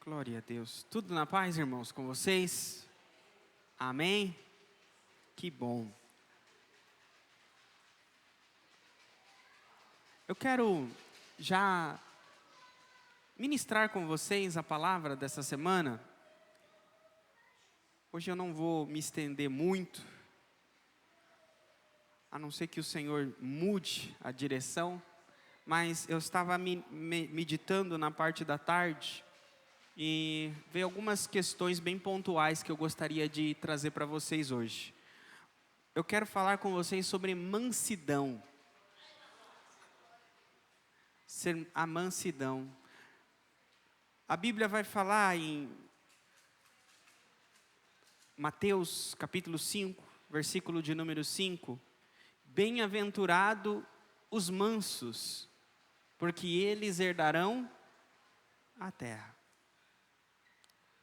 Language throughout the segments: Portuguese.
Glória a Deus. Tudo na paz, irmãos, com vocês? Amém? Que bom. Eu quero já ministrar com vocês a palavra dessa semana. Hoje eu não vou me estender muito, a não ser que o Senhor mude a direção, mas eu estava meditando na parte da tarde e veio algumas questões bem pontuais que eu gostaria de trazer para vocês hoje. Eu quero falar com vocês sobre mansidão. A mansidão. A Bíblia vai falar em Mateus capítulo 5, versículo de número 5. Bem-aventurado os mansos, porque eles herdarão a terra.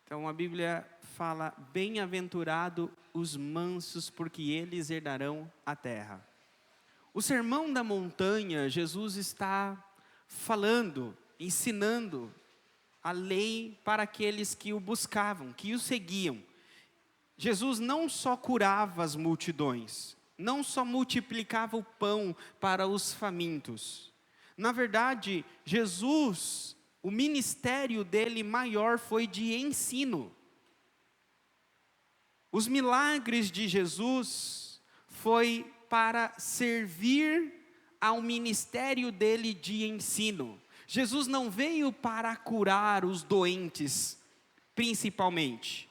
Então a Bíblia fala, bem-aventurado os mansos, porque eles herdarão a terra. O Sermão da Montanha, Jesus está falando, ensinando a lei para aqueles que o buscavam, que o seguiam. Jesus não só curava as multidões, não só multiplicava o pão para os famintos. Na verdade, Jesus, o ministério dele maior foi de ensino. Os milagres de Jesus foi para servir ao ministério dele de ensino. Jesus não veio para curar os doentes, principalmente.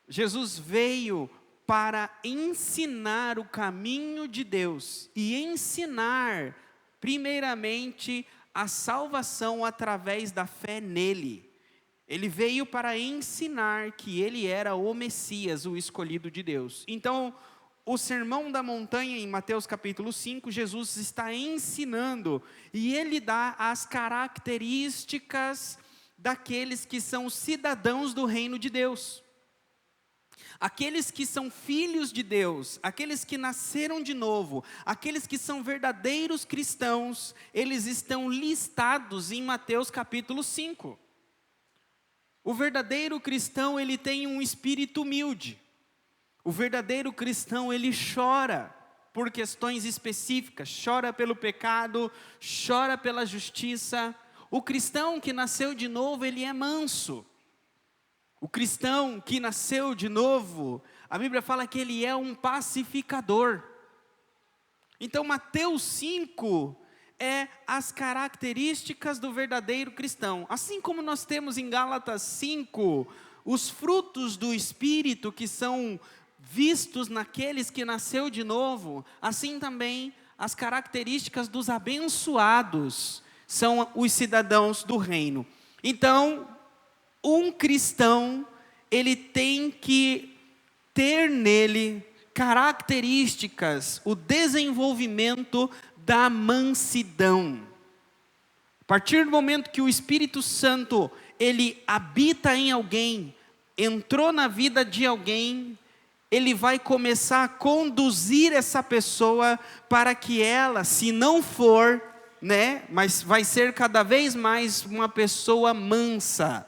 Jesus veio para ensinar o caminho de Deus e ensinar, primeiramente, a salvação através da fé nele. Ele veio para ensinar que ele era o Messias, o escolhido de Deus. Então, o Sermão da Montanha, em Mateus capítulo 5, Jesus está ensinando e ele dá as características daqueles que são cidadãos do reino de Deus. Aqueles que são filhos de Deus, aqueles que nasceram de novo, aqueles que são verdadeiros cristãos, eles estão listados em Mateus capítulo 5. O verdadeiro cristão, ele tem um espírito humilde. O verdadeiro cristão, ele chora por questões específicas, chora pelo pecado, chora pela justiça. O cristão que nasceu de novo, ele é manso. O cristão que nasceu de novo, a Bíblia fala que ele é um pacificador. Então Mateus 5 é as características do verdadeiro cristão. Assim como nós temos em Gálatas 5, os frutos do Espírito que são vistos naqueles que nasceu de novo, assim também as características dos abençoados são os cidadãos do reino. Então, um cristão, ele tem que ter nele características, o desenvolvimento da mansidão. A partir do momento que o Espírito Santo, ele habita em alguém, entrou na vida de alguém, ele vai começar a conduzir essa pessoa para que ela, se não for, mas vai ser cada vez mais uma pessoa mansa.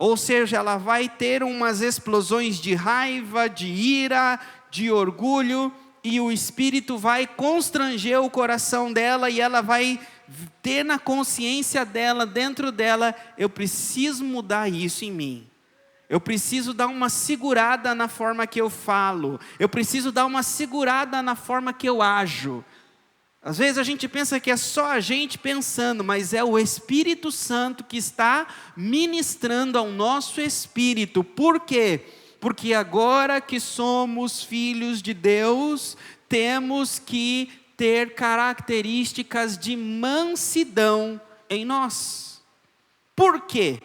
Ou seja, ela vai ter umas explosões de raiva, de ira, de orgulho, e o Espírito vai constranger o coração dela, e ela vai ter na consciência dela, dentro dela, eu preciso mudar isso em mim. Eu preciso dar uma segurada na forma que eu falo. Eu preciso dar uma segurada na forma que eu ajo. Às vezes a gente pensa que é só a gente pensando, mas é o Espírito Santo que está ministrando ao nosso espírito. Por quê? Porque agora que somos filhos de Deus, temos que ter características de mansidão em nós. Por quê?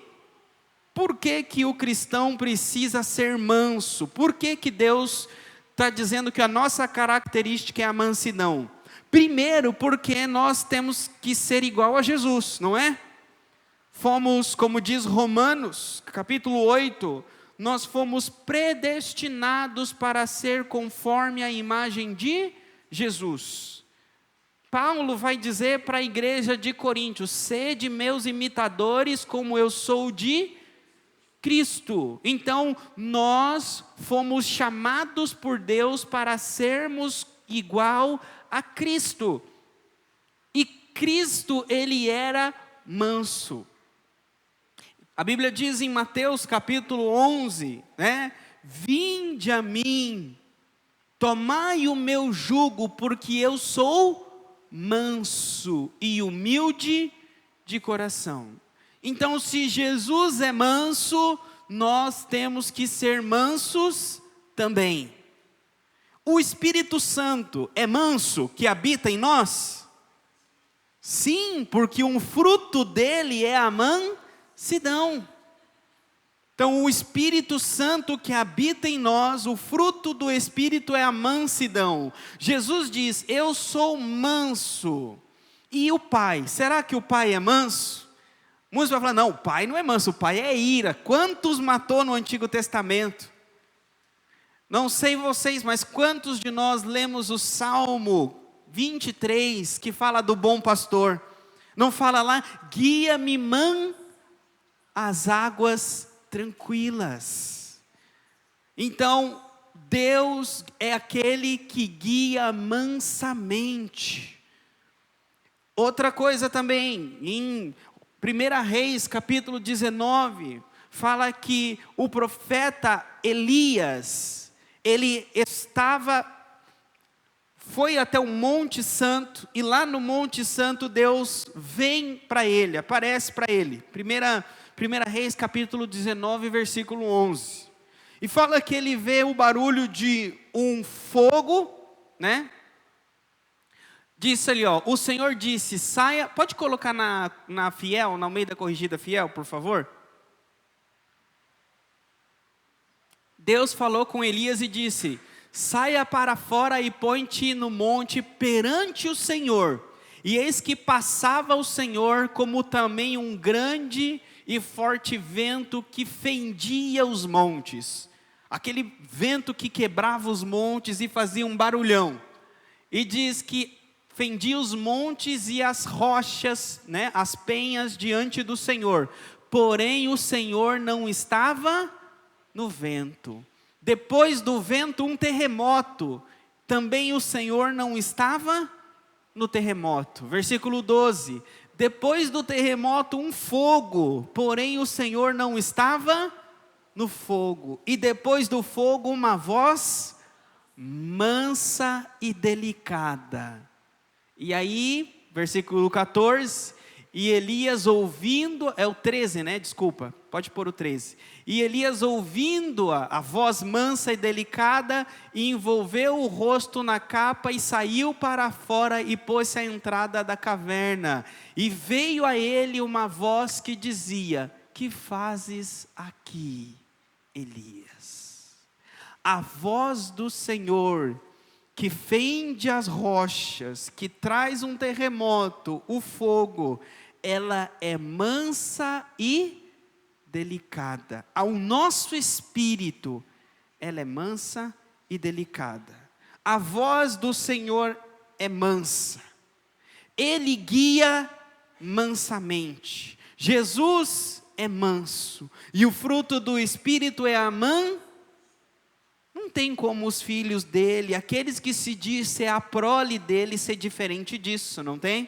Por que que o cristão precisa ser manso? Por que que Deus está dizendo que a nossa característica é a mansidão? Primeiro, porque nós temos que ser igual a Jesus, não é? Fomos, como diz Romanos, capítulo 8, nós fomos predestinados para ser conforme a imagem de Jesus. Paulo vai dizer para a igreja de Coríntios: sede meus imitadores como eu sou de Cristo. Então, nós fomos chamados por Deus para sermos igual a Cristo. E Cristo, ele era manso. A Bíblia diz em Mateus capítulo 11, né? Vinde a mim, tomai o meu jugo, porque eu sou manso e humilde de coração. Então, se Jesus é manso, nós temos que ser mansos também. O Espírito Santo é manso que habita em nós? Sim, porque um fruto dele é a mansidão. Então, o Espírito Santo que habita em nós, o fruto do Espírito é a mansidão. Jesus diz: eu sou manso. E o Pai, será que o Pai é manso? Muitos vão falar: não, o Pai não é manso, o Pai é ira. Quantos matou no Antigo Testamento? Não sei vocês, mas quantos de nós lemos o Salmo 23, que fala do bom pastor? Não fala lá: guia-me às águas tranquilas. Então, Deus é aquele que guia mansamente. Outra coisa também, em 1 Reis capítulo 19, fala que o profeta Elias, ele foi até o Monte Santo, e lá no Monte Santo Deus vem para ele, aparece para ele. 1 Reis capítulo 19, versículo 11. E fala que ele vê o barulho de um fogo, né? Disse ali, ó, o Senhor disse: saia, pode colocar na Fiel, na Almeida Corrigida Fiel, por favor? Deus falou com Elias e disse: saia para fora e põe-te no monte perante o Senhor. E eis que passava o Senhor, como também um grande e forte vento que fendia os montes. Aquele vento que quebrava os montes e fazia um barulhão. E diz que fendia os montes e as rochas, né, as penhas diante do Senhor. Porém o Senhor não estava no vento. Depois do vento, um terremoto. Também o Senhor não estava no terremoto. Versículo 12. Depois do terremoto, um fogo. Porém o Senhor não estava no fogo. E depois do fogo, uma voz mansa e delicada. E aí, versículo 14, e Elias ouvindo, é o 13, né? Desculpa, pode pôr o 13. E Elias ouvindo a voz mansa e delicada, envolveu o rosto na capa e saiu para fora e pôs-se à entrada da caverna. E veio a ele uma voz que dizia: que fazes aqui, Elias? A voz do Senhor que fende as rochas, que traz um terremoto, o fogo, ela é mansa e delicada. Ao nosso espírito, ela é mansa e delicada. A voz do Senhor é mansa. Ele guia mansamente. Jesus é manso. E o fruto do Espírito é a mansidão. Não tem como os filhos dele, aqueles que se diz ser a prole dele, ser diferente disso, não tem?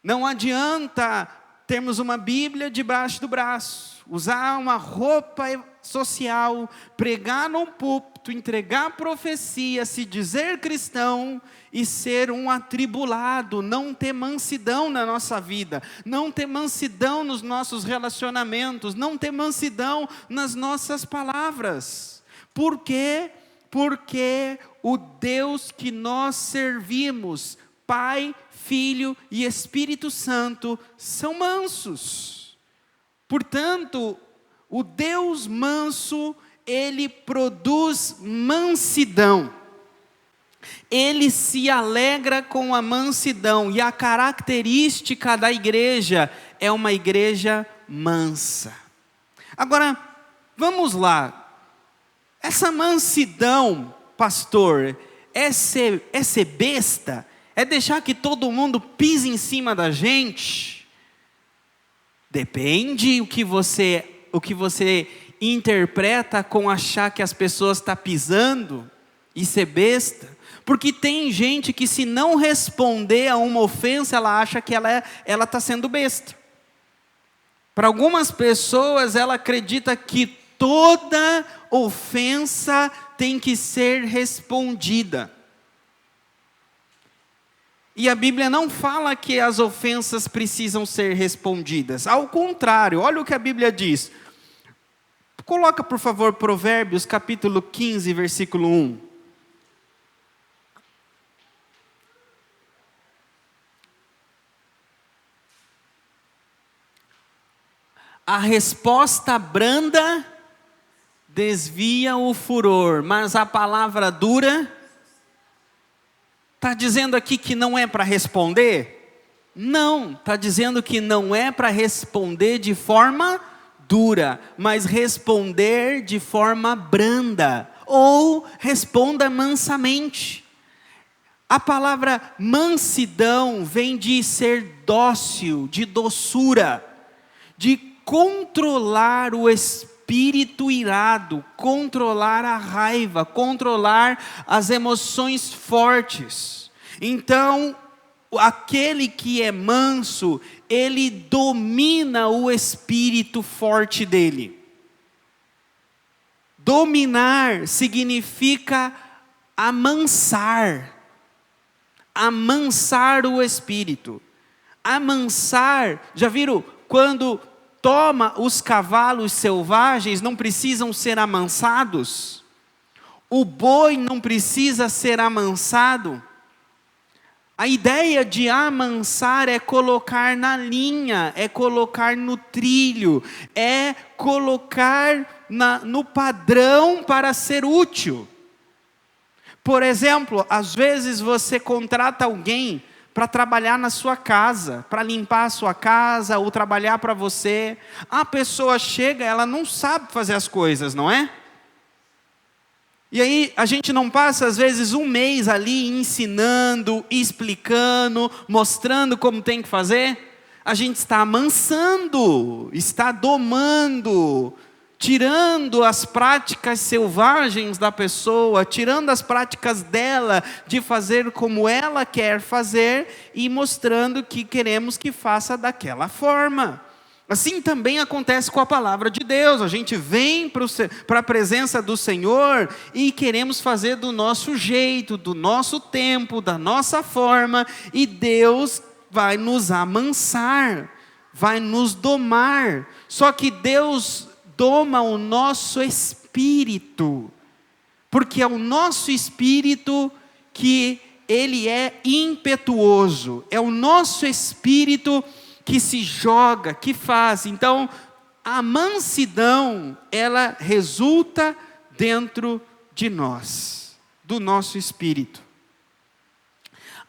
Não adianta termos uma Bíblia debaixo do braço, usar uma roupa social, pregar num púlpito, entregar profecia, se dizer cristão e ser um atribulado, não ter mansidão na nossa vida, não ter mansidão nos nossos relacionamentos, não ter mansidão nas nossas palavras. Por quê? Porque o Deus que nós servimos, Pai, Filho e Espírito Santo, são mansos. Portanto, o Deus manso, ele produz mansidão. Ele se alegra com a mansidão. E a característica da igreja é uma igreja mansa. Agora, vamos lá. Essa mansidão, pastor, é ser besta? É deixar que todo mundo pise em cima da gente? Depende o que você interpreta com achar que as pessoas estão pisando e ser besta. Porque tem gente que, se não responder a uma ofensa, ela acha que ela está sendo besta. Para algumas pessoas, ela acredita que toda ofensa tem que ser respondida. E a Bíblia não fala que as ofensas precisam ser respondidas. Ao contrário, olha o que a Bíblia diz. Coloca, por favor, Provérbios, capítulo 15, versículo 1. A resposta branda desvia o furor, mas a palavra dura... Está dizendo aqui que não é para responder? Não, está dizendo que não é para responder de forma dura, mas responder de forma branda, ou responda mansamente. A palavra mansidão vem de ser dócil, de doçura, de controlar o espírito irado, controlar a raiva, controlar as emoções fortes. Então, aquele que é manso, ele domina o espírito forte dele. Dominar significa amansar o espírito. Amansar, já viram quando os cavalos selvagens não precisam ser amansados? O boi não precisa ser amansado? A ideia de amansar é colocar na linha, é colocar no trilho, é colocar no padrão para ser útil. Por exemplo, às vezes você contrata alguém para trabalhar na sua casa, para limpar a sua casa, ou trabalhar para você. A pessoa chega, ela não sabe fazer as coisas, não é? E aí a gente não passa às vezes um mês ali ensinando, explicando, mostrando como tem que fazer. A gente está amansando, está domando, tirando as práticas selvagens da pessoa, tirando as práticas dela de fazer como ela quer fazer e mostrando que queremos que faça daquela forma. Assim também acontece com a palavra de Deus. A gente vem para a presença do Senhor e queremos fazer do nosso jeito, do nosso tempo, da nossa forma, e Deus vai nos amansar, vai nos domar. Só que Deus doma o nosso espírito, porque é o nosso espírito que ele é impetuoso, é o nosso espírito que se joga, que faz. Então, a mansidão, ela resulta dentro de nós, do nosso espírito.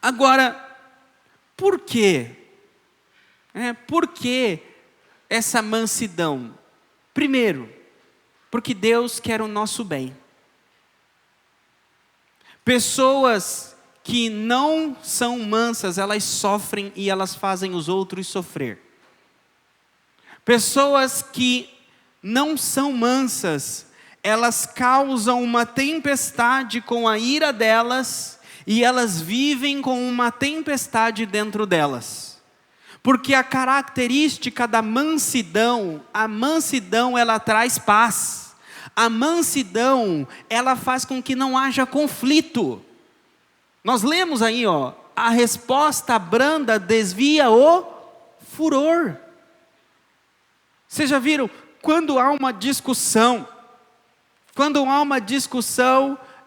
Agora, por quê? Por que essa mansidão? Primeiro, porque Deus quer o nosso bem. Pessoas que não são mansas, elas sofrem e elas fazem os outros sofrer. Pessoas que não são mansas, elas causam uma tempestade com a ira delas e elas vivem com uma tempestade dentro delas. Porque a característica da mansidão, a mansidão ela traz paz. A mansidão, ela faz com que não haja conflito. Nós lemos aí, a resposta branda desvia o furor. Vocês já viram? Quando há uma discussão,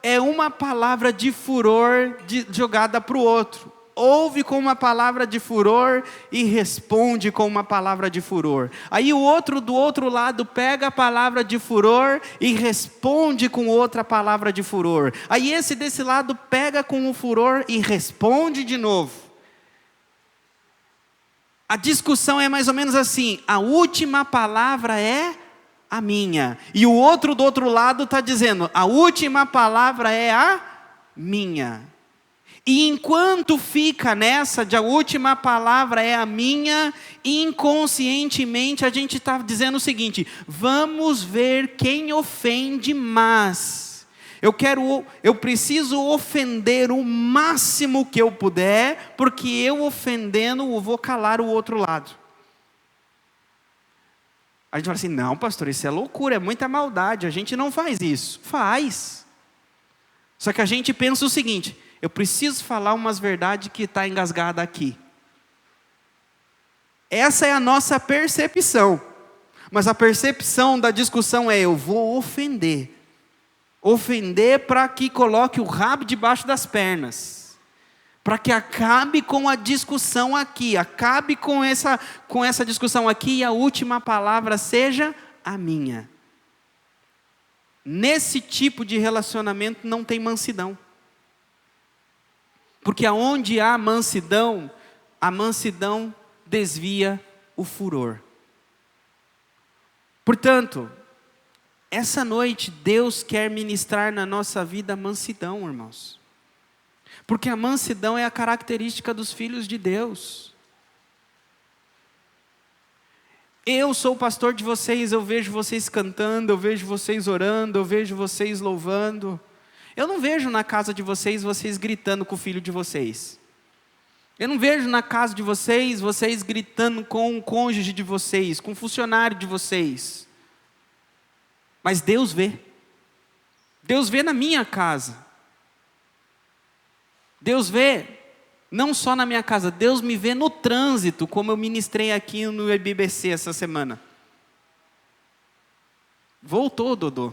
é uma palavra de furor jogada para o outro. Ouve com uma palavra de furor e responde com uma palavra de furor. Aí o outro do outro lado pega a palavra de furor e responde com outra palavra de furor. Aí esse desse lado pega com o furor e responde de novo. A discussão é mais ou menos assim: a última palavra é a minha. E o outro do outro lado está dizendo: a última palavra é a minha. E enquanto fica nessa de a última palavra é a minha, inconscientemente a gente está dizendo o seguinte: vamos ver quem ofende mais. Eu preciso ofender o máximo que eu puder, porque eu ofendendo eu vou calar o outro lado. A gente fala assim: não, pastor, isso é loucura, é muita maldade, a gente não faz isso. Faz. Só que a gente pensa o seguinte: eu preciso falar umas verdades que está engasgada aqui. Essa é a nossa percepção. Mas a percepção da discussão é: eu vou ofender. Ofender para que coloque o rabo debaixo das pernas. Para que acabe com a discussão aqui. Acabe com essa discussão aqui e a última palavra seja a minha. Nesse tipo de relacionamento não tem mansidão. Porque aonde há mansidão, a mansidão desvia o furor. Portanto, essa noite Deus quer ministrar na nossa vida mansidão, irmãos. Porque a mansidão é a característica dos filhos de Deus. Eu sou o pastor de vocês, eu vejo vocês cantando, eu vejo vocês orando, eu vejo vocês louvando. Eu não vejo na casa de vocês gritando com o filho de vocês. Eu não vejo na casa de vocês gritando com o cônjuge de vocês, com o funcionário de vocês. Mas Deus vê. Deus vê na minha casa. Deus vê não só na minha casa, Deus me vê no trânsito, como eu ministrei aqui no IBBC essa semana. Voltou, Dodô.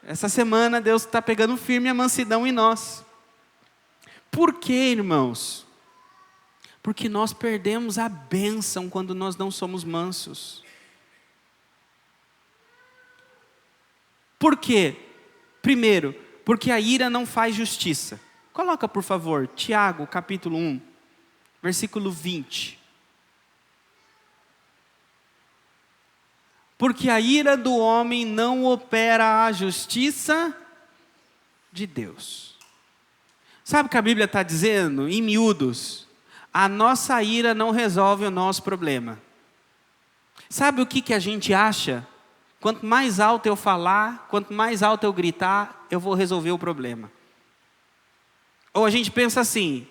Essa semana Deus está pegando firme a mansidão em nós. Por quê, irmãos? Porque nós perdemos a bênção quando nós não somos mansos. Por quê? Primeiro, porque a ira não faz justiça. Coloca, por favor, Tiago, capítulo 1, versículo 20. Porque a ira do homem não opera a justiça de Deus. Sabe o que a Bíblia está dizendo, em miúdos? A nossa ira não resolve o nosso problema. Sabe o que a gente acha? Quanto mais alto eu falar, quanto mais alto eu gritar, eu vou resolver o problema. Ou a gente pensa assim: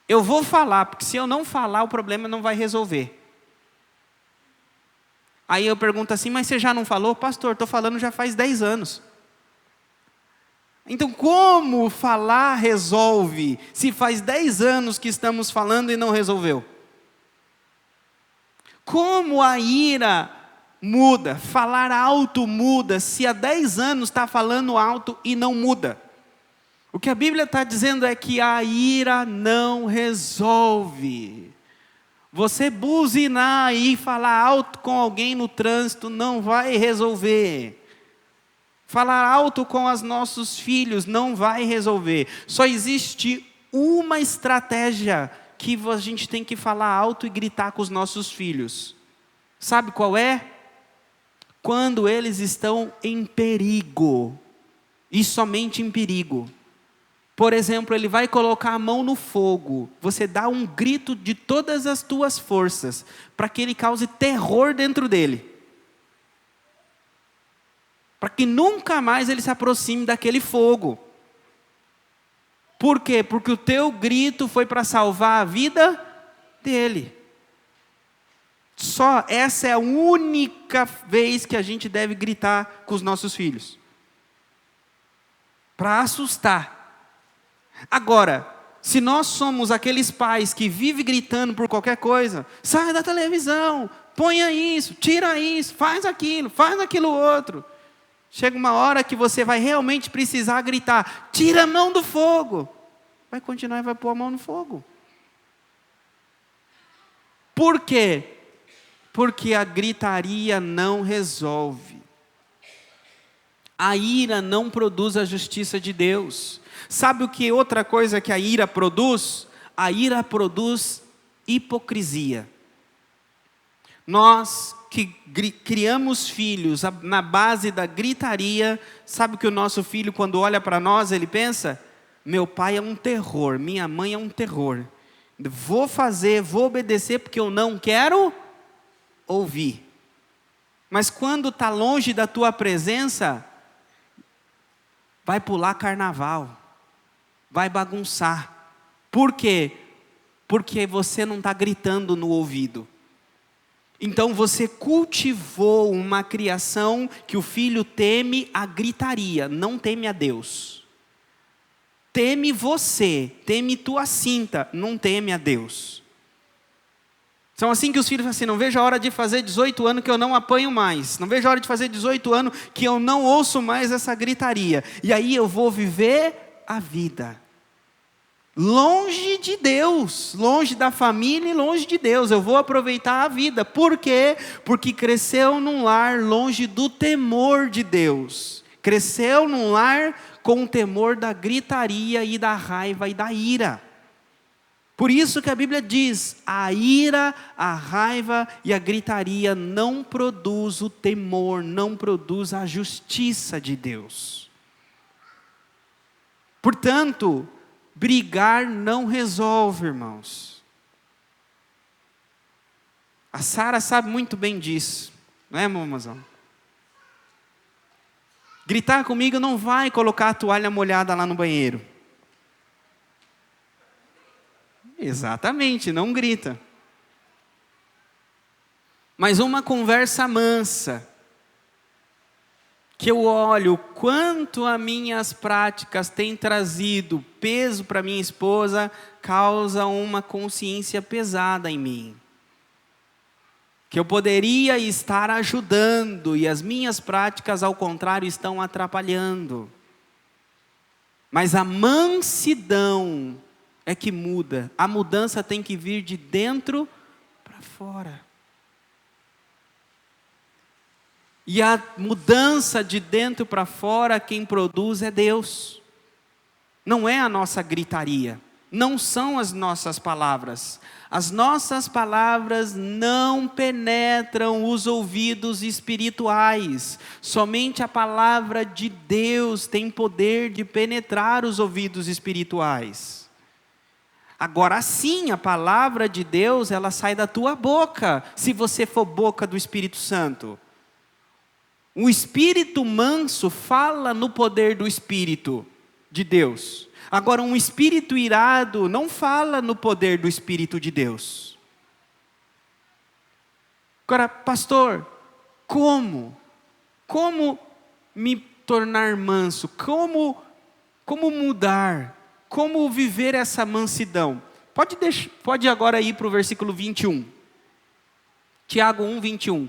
eu vou falar, porque se eu não falar, o problema não vai resolver. Aí eu pergunto assim: mas você já não falou? Pastor, estou falando já faz 10 anos. Então como falar resolve, se faz 10 anos que estamos falando e não resolveu? Como a ira muda, falar alto muda, se há 10 anos está falando alto e não muda? O que a Bíblia está dizendo é que a ira não resolve. Você buzinar e falar alto com alguém no trânsito não vai resolver. Falar alto com os nossos filhos não vai resolver. Só existe uma estratégia que a gente tem que falar alto e gritar com os nossos filhos. Sabe qual é? Quando eles estão em perigo. E somente em perigo. Por exemplo, ele vai colocar a mão no fogo. Você dá um grito de todas as tuas forças, para que ele cause terror dentro dele. Para que nunca mais ele se aproxime daquele fogo. Por quê? Porque o teu grito foi para salvar a vida dele. Só essa é a única vez que a gente deve gritar com os nossos filhos. Para assustar. Agora, se nós somos aqueles pais que vivem gritando por qualquer coisa: sai da televisão, ponha isso, tira isso, faz aquilo outro. Chega uma hora que você vai realmente precisar gritar: tira a mão do fogo. Vai continuar e vai pôr a mão no fogo. Por quê? Porque a gritaria não resolve. A ira não produz a justiça de Deus. Sabe o que outra coisa que a ira produz? A ira produz hipocrisia. Nós que criamos filhos na base da gritaria, sabe o que o nosso filho, quando olha para nós, ele pensa? Meu pai é um terror, minha mãe é um terror. Vou fazer, vou obedecer porque eu não quero ouvir. Mas quando está longe da tua presença, vai pular carnaval, vai bagunçar. Por quê? Porque você não está gritando no ouvido. Então você cultivou uma criação que o filho teme a gritaria, não teme a Deus. Teme você, teme tua cinta, não teme a Deus. São assim que os filhos falam assim, não vejo a hora de fazer 18 anos que eu não apanho mais. Não vejo a hora de fazer 18 anos que eu não ouço mais essa gritaria. E aí eu vou viver a vida. Longe de Deus, longe da família e longe de Deus. Eu vou aproveitar a vida. Por quê? Porque cresceu num lar longe do temor de Deus. Cresceu num lar com o temor da gritaria e da raiva e da ira. Por isso que a Bíblia diz, a ira, a raiva e a gritaria não produz o temor, não produz a justiça de Deus. Portanto, brigar não resolve, irmãos. A Sara sabe muito bem disso, não é, mamãozão? Gritar comigo não vai colocar a toalha molhada lá no banheiro. Exatamente, não grita. Mas uma conversa mansa, que eu olho quanto as minhas práticas têm trazido peso para minha esposa, causa uma consciência pesada em mim. Que eu poderia estar ajudando e as minhas práticas, ao contrário, estão atrapalhando. Mas a mansidão é que muda. A mudança tem que vir de dentro para fora. E a mudança de dentro para fora, quem produz é Deus. Não é a nossa gritaria. Não são as nossas palavras. As nossas palavras não penetram os ouvidos espirituais. Somente a palavra de Deus tem poder de penetrar os ouvidos espirituais. Agora sim, a palavra de Deus, ela sai da tua boca, se você for boca do Espírito Santo. O Espírito manso fala no poder do Espírito de Deus. Agora, um espírito irado não fala no poder do Espírito de Deus. Agora, pastor, como? Como me tornar manso? Como mudar? Como viver essa mansidão? Pode agora ir para o versículo 21. Tiago 1, 21.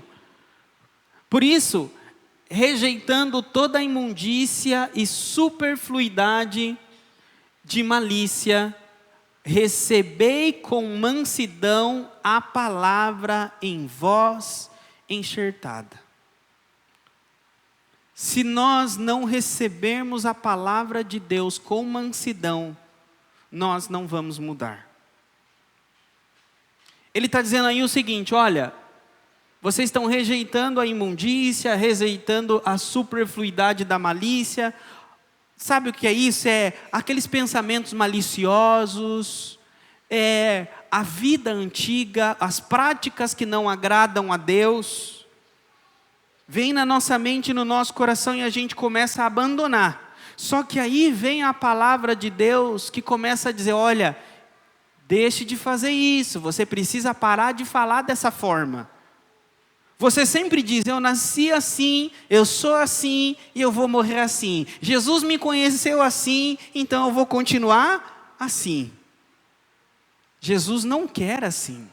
Por isso, rejeitando toda a imundícia e superfluidade de malícia, recebei com mansidão a palavra em vós enxertada. Se nós não recebermos a palavra de Deus com mansidão, nós não vamos mudar. Ele está dizendo aí o seguinte, olha, vocês estão rejeitando a imundícia, rejeitando a superfluidade da malícia. Sabe o que é isso? É aqueles pensamentos maliciosos, a vida antiga, as práticas que não agradam a Deus. Vem na nossa mente e no nosso coração e a gente começa a abandonar. Só que aí vem a palavra de Deus que começa a dizer, olha, deixe de fazer isso, você precisa parar de falar dessa forma. Você sempre diz, eu nasci assim, eu sou assim e eu vou morrer assim. Jesus me conheceu assim, então eu vou continuar assim. Jesus não quer assim.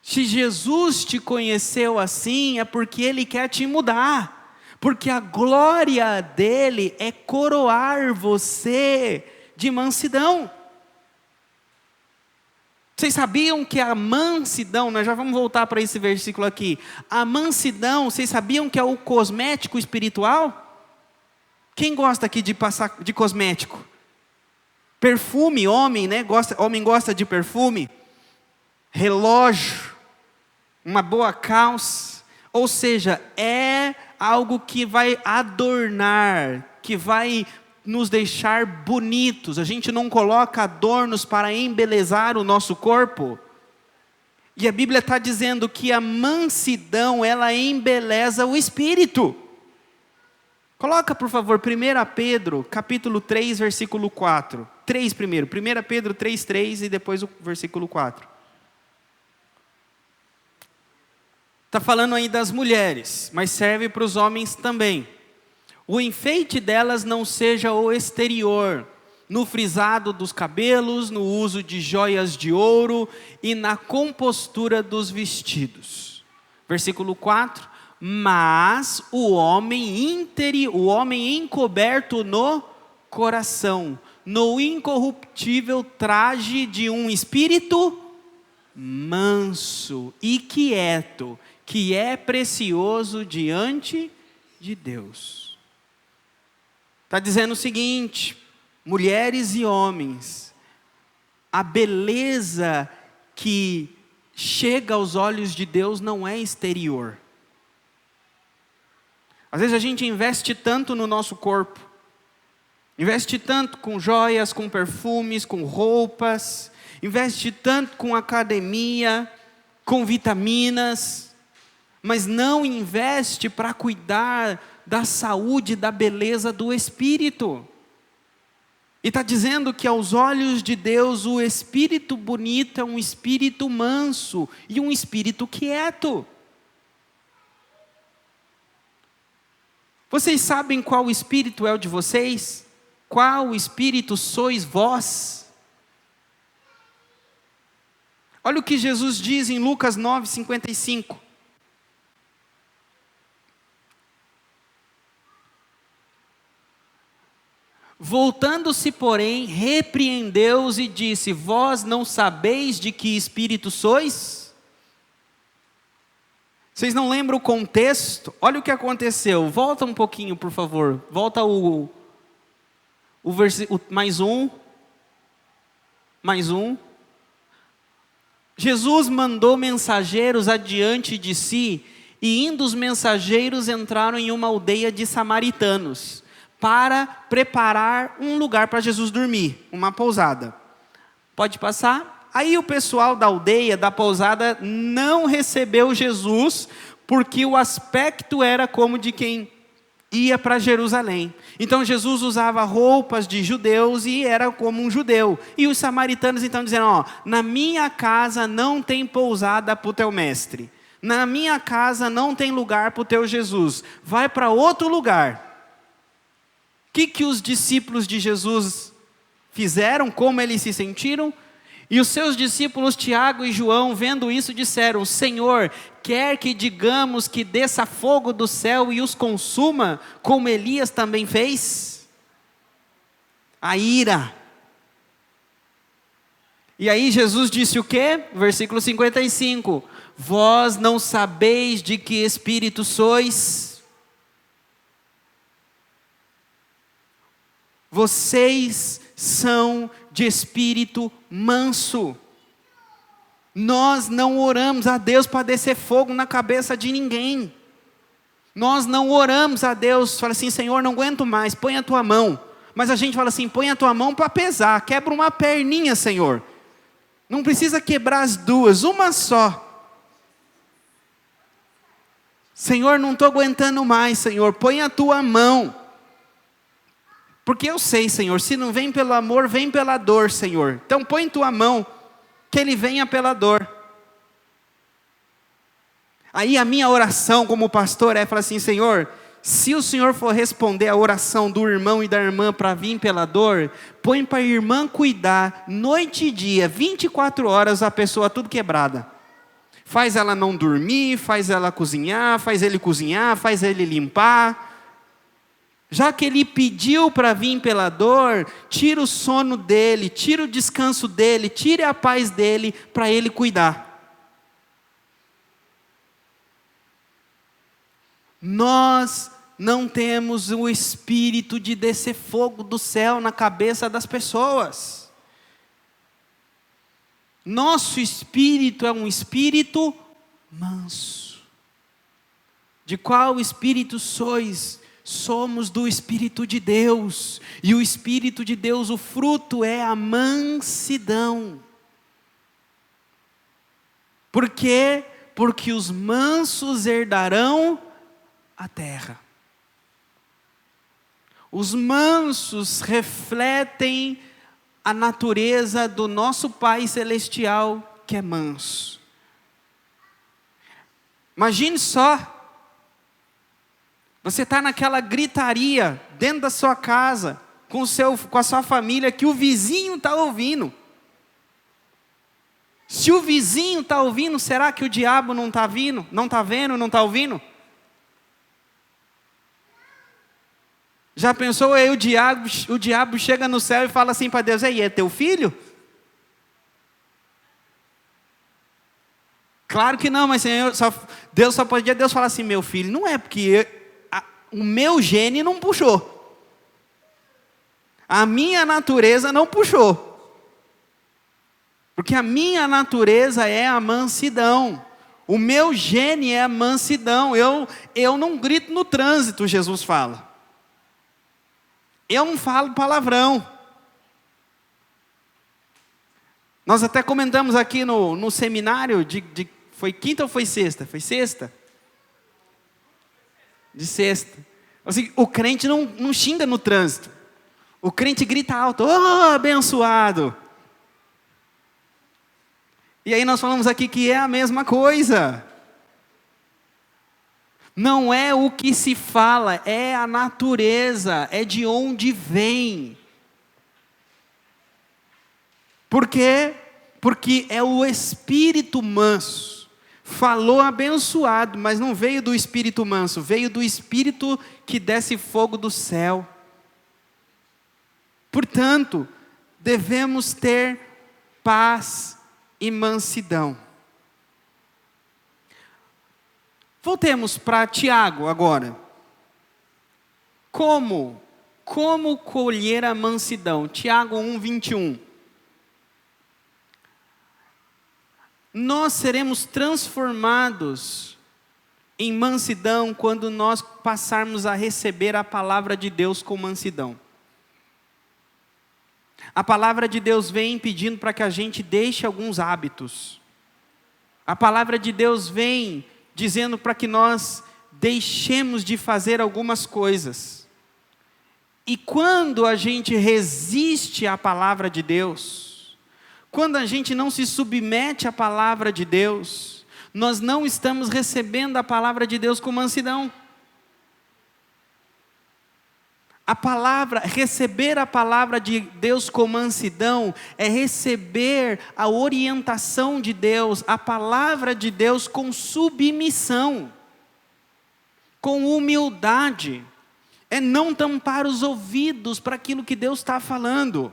Se Jesus te conheceu assim, é porque Ele quer te mudar. Porque a glória dEle é coroar você de mansidão. Vocês sabiam que a mansidão, nós já vamos voltar para esse versículo aqui. A mansidão, vocês sabiam que é o cosmético espiritual? Quem gosta aqui de passar de cosmético? Perfume, homem, né? Homem gosta de perfume. Relógio, uma boa calça. Ou seja, é algo que vai adornar, que vai nos deixar bonitos, a gente não coloca adornos para embelezar o nosso corpo. E a Bíblia está dizendo que a mansidão, ela embeleza o espírito. Coloca, por favor, 1 Pedro, capítulo 3, versículo 4. 3 primeiro, 1 Pedro 3, 3 e depois o versículo 4. Está falando aí das mulheres, mas serve para os homens também. O enfeite delas não seja o exterior, no frisado dos cabelos, no uso de joias de ouro e na compostura dos vestidos. Versículo 4. Mas o homem encoberto no coração, no incorruptível traje de um espírito manso e quieto, que é precioso diante de Deus. Está dizendo o seguinte, mulheres e homens, a beleza que chega aos olhos de Deus não é exterior. Às vezes a gente investe tanto no nosso corpo, investe tanto com joias, com perfumes, com roupas, investe tanto com academia, com vitaminas, mas não investe para cuidar da saúde, da beleza do espírito. E está dizendo que aos olhos de Deus o espírito bonito é um espírito manso e um espírito quieto. Vocês sabem qual espírito é o de vocês? Qual espírito sois vós? Olha o que Jesus diz em Lucas 9, 55. Voltando-se, porém, repreendeu-os e disse: vós não sabeis de que espírito sois? Vocês não lembram o contexto? Olha o que aconteceu. Volta um pouquinho, por favor. Volta mais um. Jesus mandou mensageiros adiante de si, e indo os mensageiros entraram em uma aldeia de samaritanos, para preparar um lugar para Jesus dormir, uma pousada. Pode passar? Aí o pessoal da aldeia, da pousada, não recebeu Jesus, porque o aspecto era como de quem ia para Jerusalém. Então Jesus usava roupas de judeus e era como um judeu. E os samaritanos então dizendo, na minha casa não tem pousada para o teu mestre. Na minha casa não tem lugar para o teu Jesus. Vai para outro lugar. O que os discípulos de Jesus fizeram? Como eles se sentiram? E os seus discípulos Tiago e João, vendo isso, disseram: Senhor, quer que digamos que desça fogo do céu e os consuma, como Elias também fez? A ira. E aí Jesus disse o quê? Versículo 55. Vós não sabeis de que espírito sois? Vocês são de espírito manso. Nós não oramos a Deus para descer fogo na cabeça de ninguém. Nós não oramos a Deus, fala assim, Senhor, não aguento mais, põe a tua mão. Mas a gente fala assim, põe a tua mão para pesar, quebra uma perninha, Senhor. Não precisa quebrar as duas, uma só. Senhor, não estou aguentando mais, Senhor, põe a tua mão. Porque eu sei, Senhor, se não vem pelo amor, vem pela dor, Senhor. Então põe tua mão, que ele venha pela dor. Aí a minha oração como pastor falar assim, Senhor, se o Senhor for responder a oração do irmão e da irmã para vir pela dor, põe para a irmã cuidar, noite e dia, 24 horas, a pessoa tudo quebrada. Faz ela não dormir, faz ela cozinhar, faz ele cozinhar, faz ele limpar. Já que ele pediu para vir pela dor, tira o sono dele, tira o descanso dele, tire a paz dele, para ele cuidar. Nós não temos o espírito de descer fogo do céu na cabeça das pessoas. Nosso espírito é um espírito manso. De qual espírito sois? somos do Espírito de Deus, e o Espírito de Deus, o fruto é a mansidão. Por quê? Porque os mansos herdarão a terra. Os mansos refletem a natureza do nosso Pai Celestial, que é manso. Imagine só, você está naquela gritaria, dentro da sua casa, com a sua família, que o vizinho está ouvindo. Se o vizinho está ouvindo, será que o diabo não está vindo? Não está vendo, não está ouvindo? Já pensou aí o diabo chega no céu e fala assim para Deus: "Ei, é teu filho?" Claro que não, mas Senhor, Deus só podia falar assim: "Meu filho, não é porque o meu gene não puxou. A minha natureza não puxou. Porque a minha natureza é a mansidão. O meu gene é a mansidão. Eu não grito no trânsito", Jesus fala. Eu não falo palavrão. Nós até comentamos aqui no seminário, foi quinta ou foi sexta? Foi sexta? De sexta. Assim, o crente não xinga no trânsito. O crente grita alto: "Oh, abençoado!" E aí nós falamos aqui que é a mesma coisa. Não é o que se fala, é a natureza, é de onde vem. Por quê? Porque é o Espírito manso. Falou abençoado, mas não veio do Espírito manso, veio do Espírito que desce fogo do céu. Portanto, devemos ter paz e mansidão. Voltemos para Tiago agora. Como colher a mansidão? Tiago 1:21. Nós seremos transformados em mansidão quando nós passarmos a receber a palavra de Deus com mansidão. A palavra de Deus vem pedindo para que a gente deixe alguns hábitos. A palavra de Deus vem dizendo para que nós deixemos de fazer algumas coisas. E quando a gente resiste à palavra de Deus, quando a gente não se submete à palavra de Deus, nós não estamos recebendo a palavra de Deus com mansidão. Receber a palavra de Deus com mansidão é receber a orientação de Deus, a palavra de Deus com submissão, com humildade. É não tampar os ouvidos para aquilo que Deus está falando.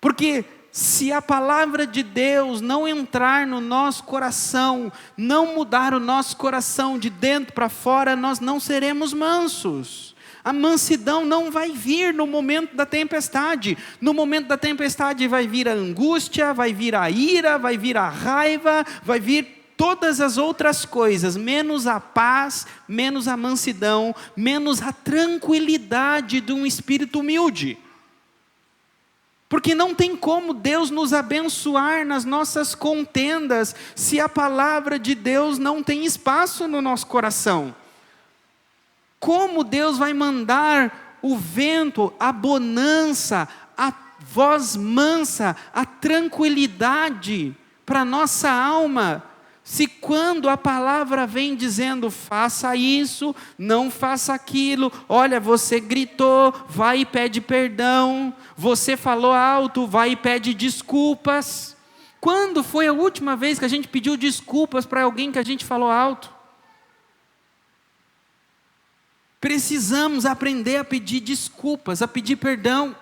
Porque se a palavra de Deus não entrar no nosso coração, não mudar o nosso coração de dentro para fora, nós não seremos mansos. A mansidão não vai vir no momento da tempestade. No momento da tempestade vai vir a angústia, vai vir a ira, vai vir a raiva, vai vir todas as outras coisas, menos a paz, menos a mansidão, menos a tranquilidade de um espírito humilde. Porque não tem como Deus nos abençoar nas nossas contendas, se a palavra de Deus não tem espaço no nosso coração. Como Deus vai mandar o vento, a bonança, a voz mansa, a tranquilidade para a nossa alma, se quando a palavra vem dizendo: faça isso, não faça aquilo, olha, você gritou, vai e pede perdão, você falou alto, vai e pede desculpas. Quando foi a última vez que a gente pediu desculpas para alguém que a gente falou alto? Precisamos aprender a pedir desculpas, a pedir perdão.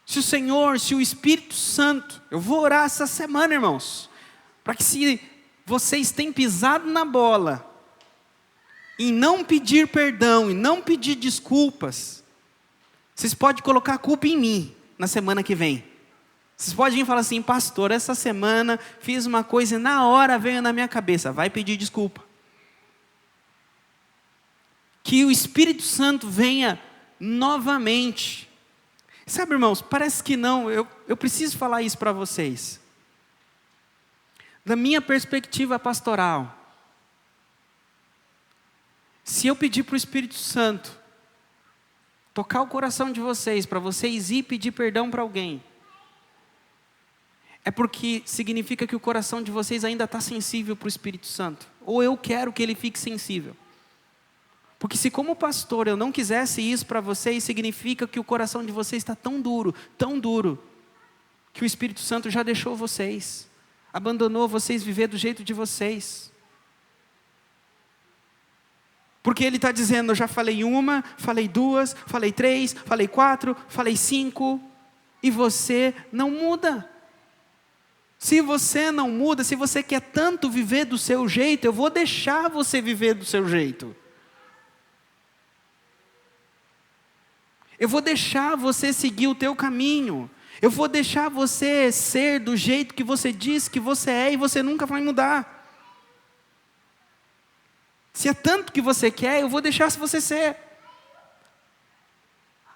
Se o Espírito Santo, eu vou orar essa semana, irmãos, para que se vocês têm pisado na bola, e não pedir perdão, e não pedir desculpas, vocês podem colocar a culpa em mim, na semana que vem. Vocês podem vir e falar assim: pastor, essa semana fiz uma coisa e na hora veio na minha cabeça, vai pedir desculpa. que o Espírito Santo venha novamente. Sabe, irmãos, parece que não, eu preciso falar isso para vocês. Da minha perspectiva pastoral, se eu pedir para o Espírito Santo tocar o coração de vocês, para vocês ir pedir perdão para alguém, é porque significa que o coração de vocês ainda está sensível para o Espírito Santo. Ou eu quero que ele fique sensível. Porque se como pastor eu não quisesse isso para vocês, significa que o coração de vocês está tão duro, que o Espírito Santo já deixou vocês, abandonou vocês viver do jeito de vocês. Porque ele está dizendo, eu já falei uma, falei duas, falei três, falei quatro, falei cinco, e você não muda. Se você não muda, se você quer tanto viver do seu jeito, eu vou deixar você viver do seu jeito. Eu vou deixar você seguir o teu caminho. Eu vou deixar você ser do jeito que você diz que você é e você nunca vai mudar. Se é tanto que você quer, eu vou deixar você ser.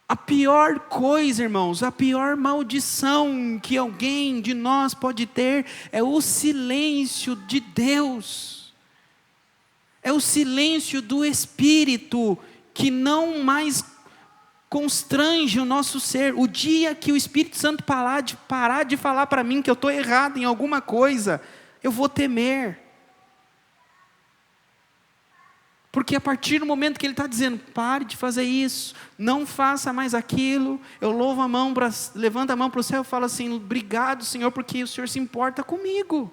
A pior coisa, irmãos, a pior maldição que alguém de nós pode ter é o silêncio de Deus. É o silêncio do Espírito que não mais constrange o nosso ser. O dia que o Espírito Santo parar de falar para mim que eu estou errado em alguma coisa, eu vou temer. Porque a partir do momento que ele está dizendo, pare de fazer isso, não faça mais aquilo, eu louvo a mão, levanto a mão para o céu e falo assim, obrigado Senhor, porque o Senhor se importa comigo,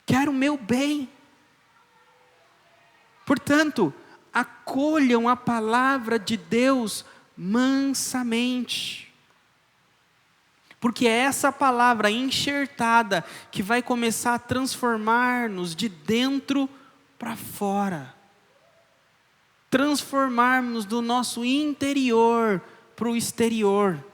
quer o meu bem. Portanto, acolham a palavra de Deus mansamente, porque é essa palavra enxertada que vai começar a transformar-nos de dentro para fora, transformarmos do nosso interior para o exterior.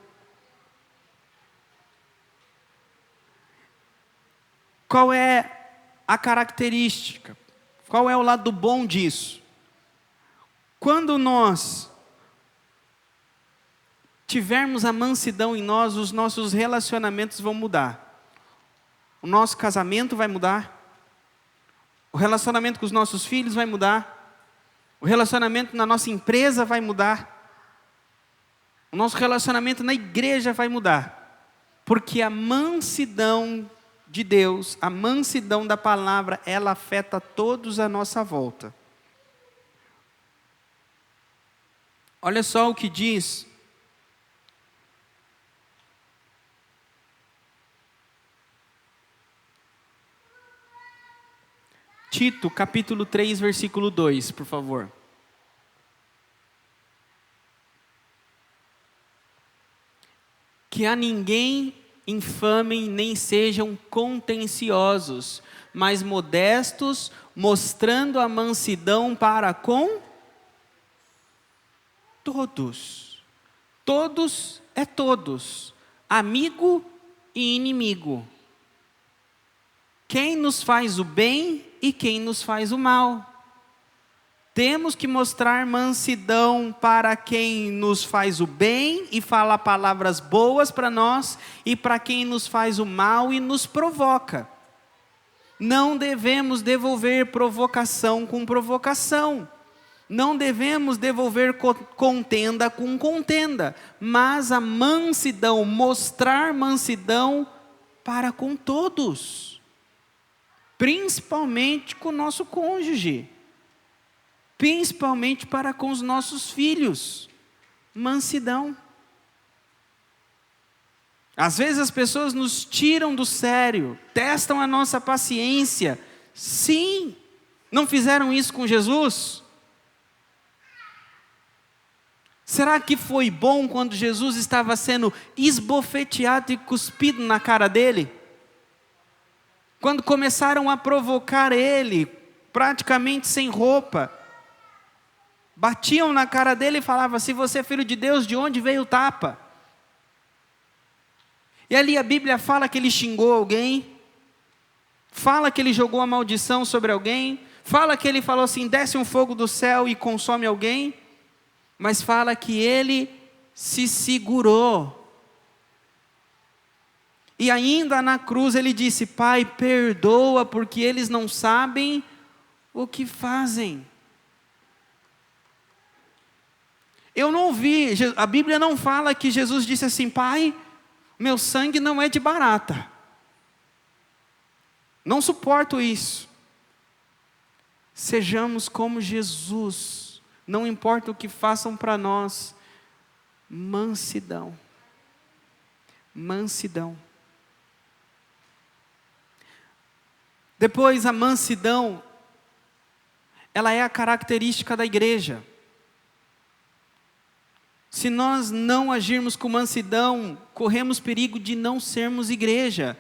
Qual é a característica? Qual é o lado bom disso? Quando nós tivermos a mansidão em nós, os nossos relacionamentos vão mudar. O nosso casamento vai mudar. O relacionamento com os nossos filhos vai mudar. O relacionamento na nossa empresa vai mudar. O nosso relacionamento na igreja vai mudar. Porque a mansidão de Deus, a mansidão da palavra, ela afeta todos à nossa volta. Olha só o que diz Tito, capítulo 3, versículo 2, por favor. Que a ninguém infamem nem sejam contenciosos, mas modestos, mostrando a mansidão para com todos. Todos é todos, amigo e inimigo. Quem nos faz o bem e quem nos faz o mal. Temos que mostrar mansidão para quem nos faz o bem e fala palavras boas para nós, e para quem nos faz o mal e nos provoca. Não devemos devolver provocação com provocação. Não devemos devolver contenda com contenda, mas a mansidão, mostrar mansidão para com todos. Principalmente com o nosso cônjuge, principalmente para com os nossos filhos, mansidão. Às vezes as pessoas nos tiram do sério, testam a nossa paciência. Sim, não fizeram isso com Jesus? Será que foi bom quando Jesus estava sendo esbofeteado e cuspido na cara dele? Quando começaram a provocar ele, praticamente sem roupa, batiam na cara dele e falavam, se você é filho de Deus, de onde veio o tapa? E ali a Bíblia fala que ele xingou alguém, fala que ele jogou a maldição sobre alguém, Fala que ele falou assim: desce um fogo do céu e consome alguém, mas fala que ele se segurou. E ainda na cruz ele disse: Pai, perdoa, porque eles não sabem o que fazem. Eu não vi, a Bíblia não fala que Jesus disse assim: Pai, meu sangue não é de barata. Não suporto isso. Sejamos como Jesus, não importa o que façam para nós, mansidão. Mansidão. Depois, a mansidão, ela é a característica da igreja. Se nós não agirmos com mansidão, corremos perigo de não sermos igreja.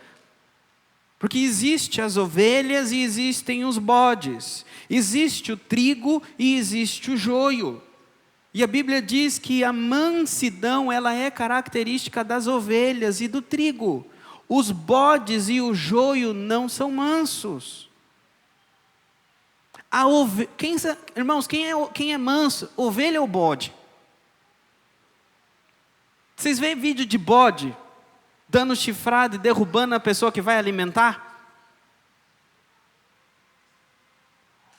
Porque existe as ovelhas e existem os bodes. Existe o trigo e existe o joio. E a Bíblia diz que a mansidão, ela é característica das ovelhas e do trigo. Os bodes e o joio não são mansos. Irmãos, quem é manso? Ovelha ou bode? Vocês veem vídeo de bode dando chifrada e derrubando a pessoa que vai alimentar?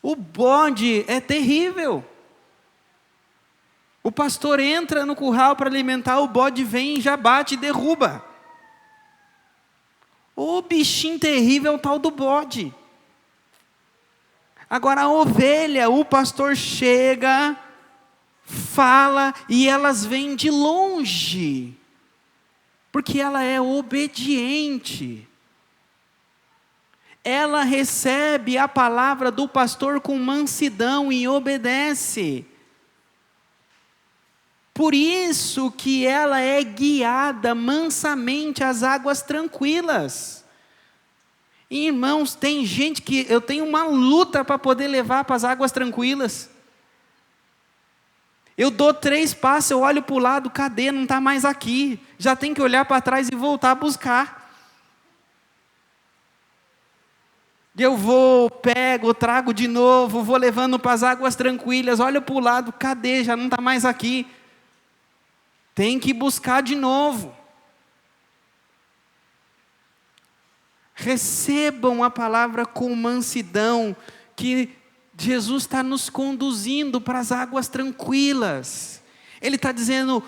O bode é terrível. O pastor entra no curral para alimentar, o bode vem e já bate e derruba. O bichinho terrível é o tal do bode. Agora a ovelha, o pastor chega, fala e elas vêm de longe, porque ela é obediente. Ela recebe a palavra do pastor com mansidão e obedece. Por isso que ela é guiada mansamente às águas tranquilas. E, irmãos, tem gente que eu tenho uma luta para poder levar para as águas tranquilas. Eu dou 3 passos, eu olho para o lado, cadê? Não está mais aqui. Já tem que olhar para trás e voltar a buscar. Eu vou, pego, trago de novo, vou levando para as águas tranquilas, olho para o lado, cadê? Já não está mais aqui. Tem que buscar de novo. Recebam a palavra com mansidão, que Jesus está nos conduzindo para as águas tranquilas. Ele está dizendo: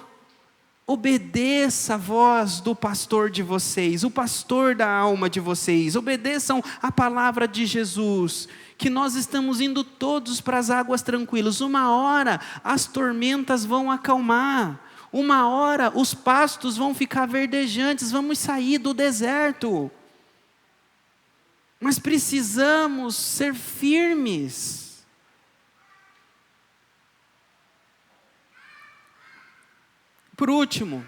obedeça a voz do pastor de vocês, o pastor da alma de vocês, obedeçam a palavra de Jesus, que nós estamos indo todos para as águas tranquilas. Uma hora as tormentas vão acalmar, uma hora os pastos vão ficar verdejantes, vamos sair do deserto. Mas precisamos ser firmes. Por último,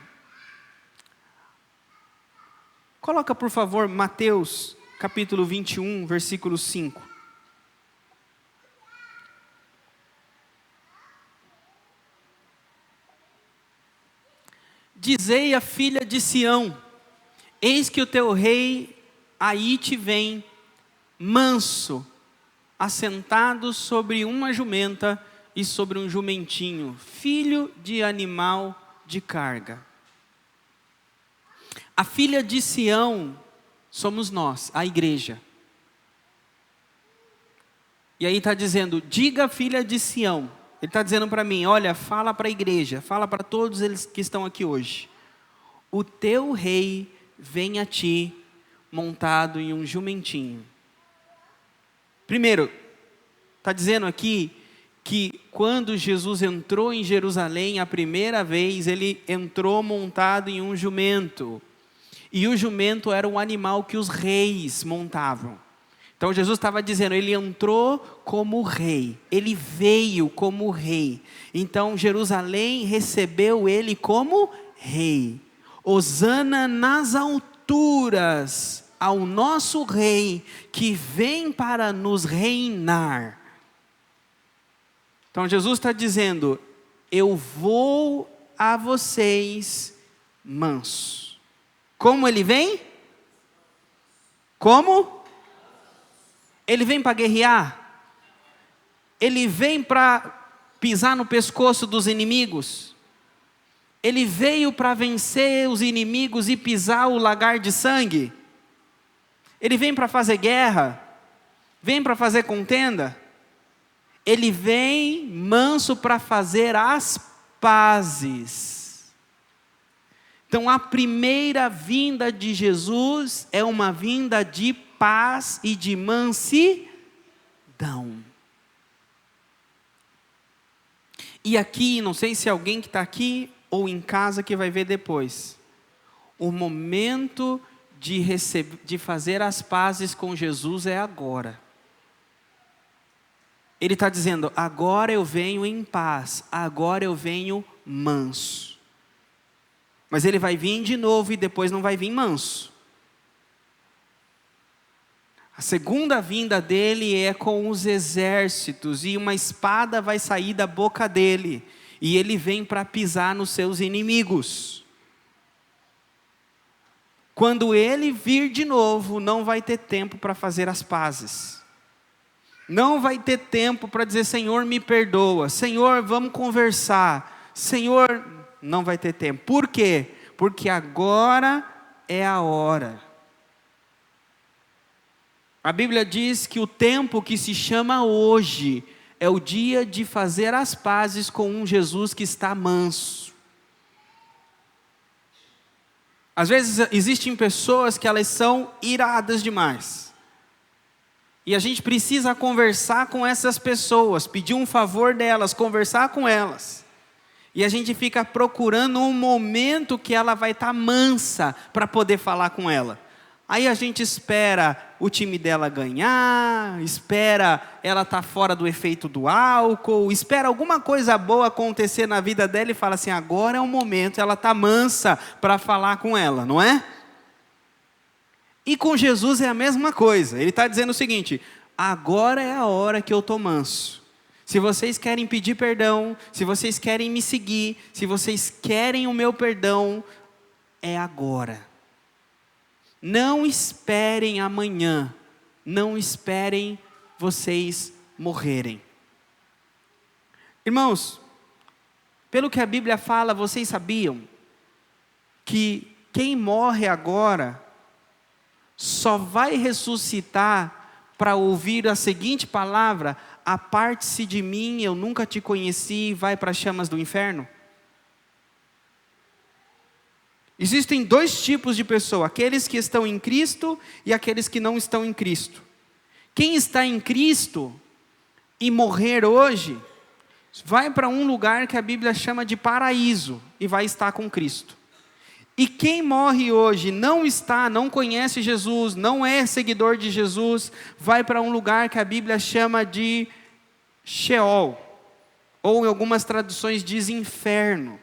coloca por favor Mateus capítulo 21, versículo 5. Dizei à filha de Sião: eis que o teu rei aí te vem, manso, assentado sobre uma jumenta e sobre um jumentinho, filho de animal de carga. A filha de Sião somos nós, a igreja. E aí está dizendo: diga filha de Sião. Ele está dizendo para mim: olha, fala para a igreja, fala para todos eles que estão aqui hoje. O teu rei vem a ti montado em um jumentinho. Primeiro, está dizendo aqui que quando Jesus entrou em Jerusalém a primeira vez, ele entrou montado em um jumento. E o jumento era um animal que os reis montavam. Então Jesus estava dizendo, ele entrou como rei, ele veio como rei. Então Jerusalém recebeu ele como rei. Hosana nas alturas ao nosso rei que vem para nos reinar. Então Jesus está dizendo, eu vou a vocês manso. Como ele vem? Como? Ele vem para guerrear? Ele vem para pisar no pescoço dos inimigos. Ele veio para vencer os inimigos e pisar o lagar de sangue. Ele vem para fazer guerra. Vem para fazer contenda. Ele vem manso para fazer as pazes. Então a primeira vinda de Jesus é uma vinda de paz e de mansidão. E aqui, não sei se alguém que está aqui ou em casa que vai ver depois, o momento de fazer as pazes com Jesus é agora. Ele está dizendo, agora eu venho em paz, agora eu venho manso. Mas ele vai vir de novo e depois não vai vir manso. A segunda vinda dele é com os exércitos, e uma espada vai sair da boca dele, e ele vem para pisar nos seus inimigos. Quando ele vir de novo, não vai ter tempo para fazer as pazes. Não vai ter tempo para dizer, Senhor, me perdoa. Senhor, vamos conversar. Senhor, não vai ter tempo. Por quê? Porque agora é a hora. A Bíblia diz que o tempo que se chama hoje é o dia de fazer as pazes com um Jesus que está manso. Às vezes existem pessoas que elas são iradas demais. E a gente precisa conversar com essas pessoas, pedir um favor delas, conversar com elas. E a gente fica procurando um momento que ela vai estar mansa para poder falar com ela. Aí a gente espera o time dela ganhar, espera ela estar fora do efeito do álcool, espera alguma coisa boa acontecer na vida dela e fala assim, agora é o momento, ela está mansa para falar com ela, não é? E com Jesus é a mesma coisa. Ele está dizendo o seguinte, agora é a hora que eu estou manso. Se vocês querem pedir perdão, se vocês querem me seguir, se vocês querem o meu perdão, é agora. Não esperem amanhã, não esperem vocês morrerem. Irmãos, pelo que a Bíblia fala, vocês sabiam que quem morre agora só vai ressuscitar para ouvir a seguinte palavra, aparte-se de mim, eu nunca te conheci, e vai para as chamas do inferno? Existem dois tipos de pessoa, aqueles que estão em Cristo e aqueles que não estão em Cristo. Quem está em Cristo e morrer hoje, vai para um lugar que a Bíblia chama de paraíso e vai estar com Cristo. E quem morre hoje, não conhece Jesus, não é seguidor de Jesus, vai para um lugar que a Bíblia chama de Sheol, ou em algumas traduções diz inferno.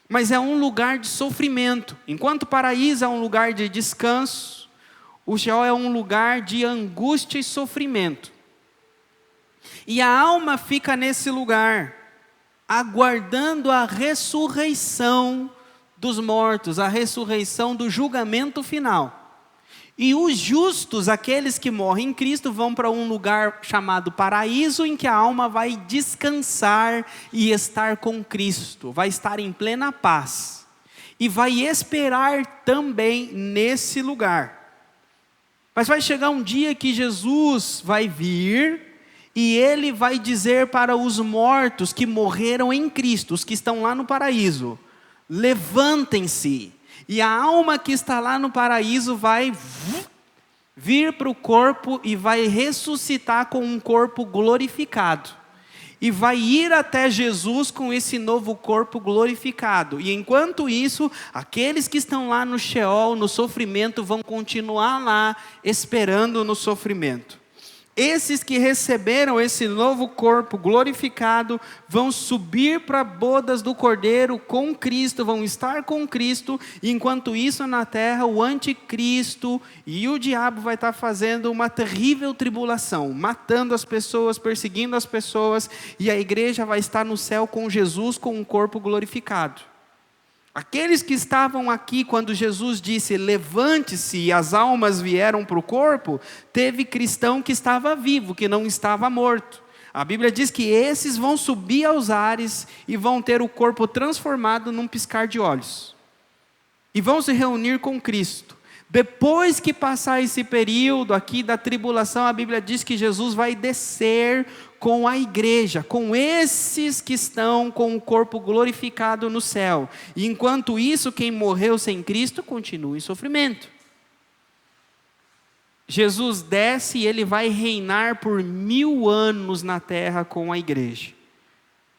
Mas é um lugar de sofrimento. Enquanto o paraíso é um lugar de descanso, o Sheol é um lugar de angústia e sofrimento. E a alma fica nesse lugar, aguardando a ressurreição dos mortos, a ressurreição do julgamento final. E os justos, aqueles que morrem em Cristo, vão para um lugar chamado paraíso, em que a alma vai descansar e estar com Cristo, vai estar em plena paz, e vai esperar também nesse lugar. Mas vai chegar um dia que Jesus vai vir, e Ele vai dizer para os mortos que morreram em Cristo, os que estão lá no paraíso, levantem-se. E a alma que está lá no paraíso vai vir para o corpo e vai ressuscitar com um corpo glorificado. E vai ir até Jesus com esse novo corpo glorificado. E enquanto isso, aqueles que estão lá no Sheol, no sofrimento, vão continuar lá esperando no sofrimento. Esses que receberam esse novo corpo glorificado vão subir para bodas do Cordeiro com Cristo, vão estar com Cristo, e enquanto isso na terra o anticristo e o diabo vai estar fazendo uma terrível tribulação, matando as pessoas, perseguindo as pessoas, e a igreja vai estar no céu com Jesus com um corpo glorificado. Aqueles que estavam aqui quando Jesus disse, levante-se, e as almas vieram para o corpo, teve cristão que estava vivo, que não estava morto. A Bíblia diz que esses vão subir aos ares e vão ter o corpo transformado num piscar de olhos. E vão se reunir com Cristo. Depois que passar esse período aqui da tribulação, a Bíblia diz que Jesus vai descer com a igreja, com esses que estão com o corpo glorificado no céu. E enquanto isso, quem morreu sem Cristo continua em sofrimento. Jesus desce e ele vai reinar por 1000 anos na terra com a igreja.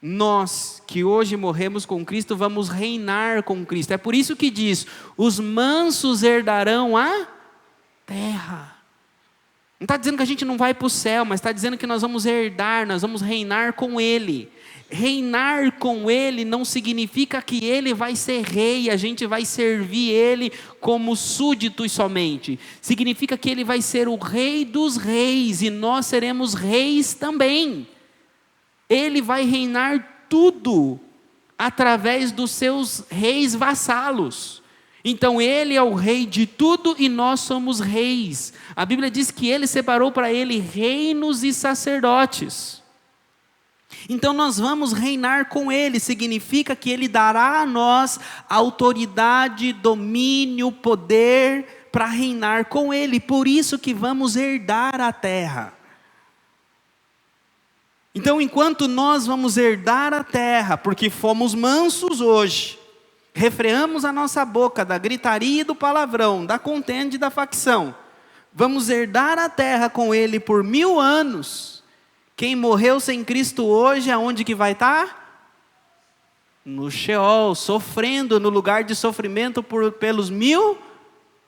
Nós, que hoje morremos com Cristo, vamos reinar com Cristo. É por isso que diz, os mansos herdarão a terra. Não está dizendo que a gente não vai para o céu, mas está dizendo que nós vamos herdar, nós vamos reinar com Ele. Reinar com Ele não significa que Ele vai ser rei, a gente vai servir Ele como súditos somente. Significa que Ele vai ser o Rei dos reis e nós seremos reis também. Ele vai reinar tudo através dos seus reis vassalos. Então Ele é o rei de tudo e nós somos reis. A Bíblia diz que Ele separou para Ele reinos e sacerdotes. Então nós vamos reinar com Ele, significa que Ele dará a nós autoridade, domínio, poder para reinar com Ele. Por isso que vamos herdar a terra. Então enquanto nós vamos herdar a terra, porque fomos mansos hoje, refreamos a nossa boca da gritaria e do palavrão, da contenda e da facção, vamos herdar a terra com Ele por 1000 anos. Quem morreu sem Cristo hoje, aonde que vai estar? No Sheol, sofrendo no lugar de sofrimento pelos 1000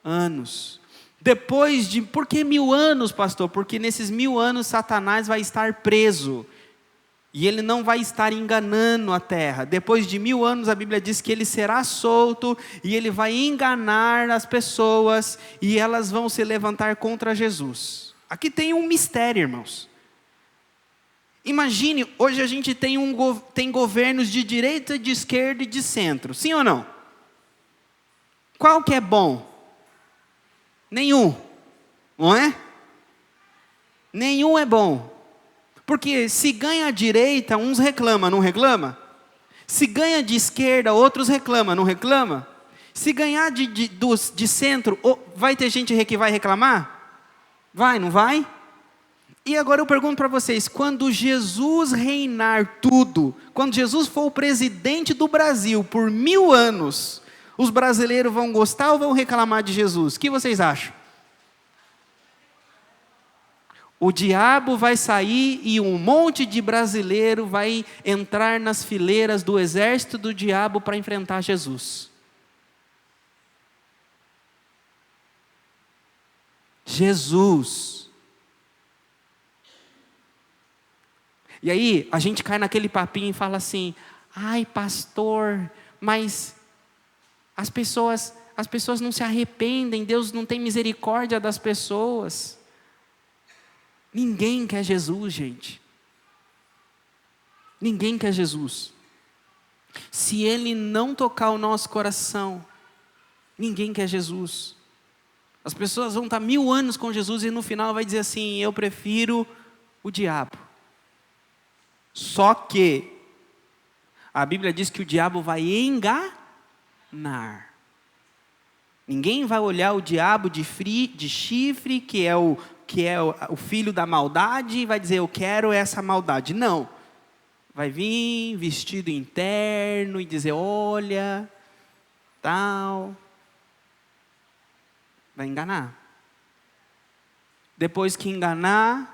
anos. Depois de, por que 1000 anos, pastor? Porque nesses 1000 anos Satanás vai estar preso. E ele não vai estar enganando a terra. Depois de 1000 anos a Bíblia diz que ele será solto e ele vai enganar as pessoas e elas vão se levantar contra Jesus. Aqui tem um mistério, irmãos. Imagine, hoje a gente tem governos de direita, de esquerda e de centro, sim ou não? Qual que é bom? Nenhum, não é? Nenhum é bom. Porque se ganha a direita, uns reclamam, não reclama? Se ganha de esquerda, outros reclamam, não reclama? Se ganhar de centro, vai ter gente que vai reclamar? Vai, não vai? E agora eu pergunto para vocês, quando Jesus reinar tudo, quando Jesus for o presidente do Brasil por 1000 anos, os brasileiros vão gostar ou vão reclamar de Jesus? O que vocês acham? O diabo vai sair e um monte de brasileiro vai entrar nas fileiras do exército do diabo para enfrentar Jesus. Jesus. E aí a gente cai naquele papinho e fala assim, ai pastor, mas as pessoas não se arrependem, Deus não tem misericórdia das pessoas. Ninguém quer Jesus, gente. Ninguém quer Jesus. Se Ele não tocar o nosso coração, ninguém quer Jesus. As pessoas vão estar 1000 anos com Jesus e no final vai dizer assim, eu prefiro o diabo. Só que a Bíblia diz que o diabo vai enganar. Ninguém vai olhar o diabo de chifre, que é o filho da maldade, e vai dizer, eu quero essa maldade. Não. Vai vir vestido interno e dizer, olha, tal. Vai enganar. Depois que enganar,